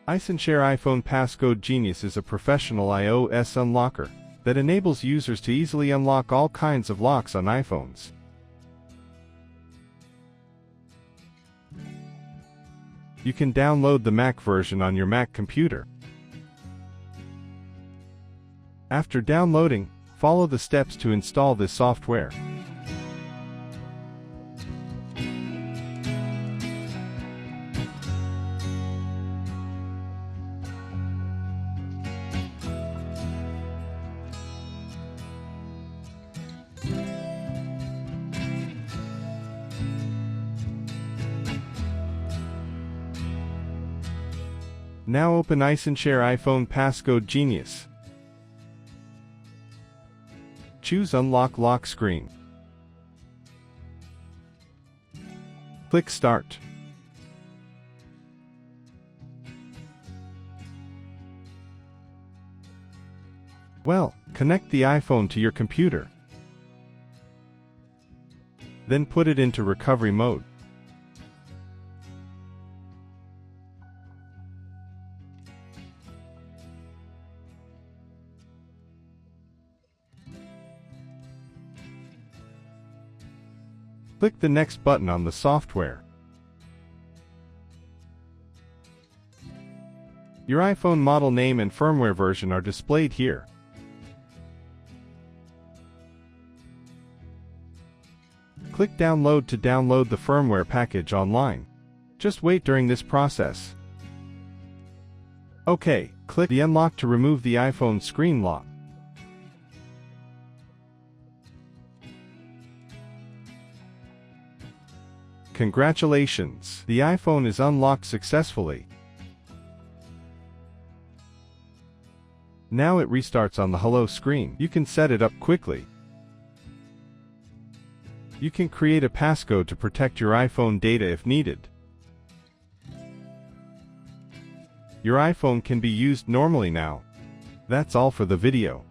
iSunshare iPhone Passcode Genius is a professional iOS unlocker that enables users to easily unlock all kinds of locks on iPhones. You can download the Mac version on your Mac computer. After downloading, follow the steps to install this software. Now open iSunshare iPhone Passcode Genius. Choose Unlock Lock Screen. Click Start. Well, connect the iPhone to your computer. Then put it into recovery mode. Click the Next button on the software. Your iPhone model name and firmware version are displayed here. Click Download to download the firmware package online. Just wait during this process. OK, click the Unlock to remove the iPhone screen lock. Congratulations! The iPhone is unlocked successfully. Now it restarts on the Hello screen. You can set it up quickly. You can create a passcode to protect your iPhone data if needed. Your iPhone can be used normally now. That's all for the video.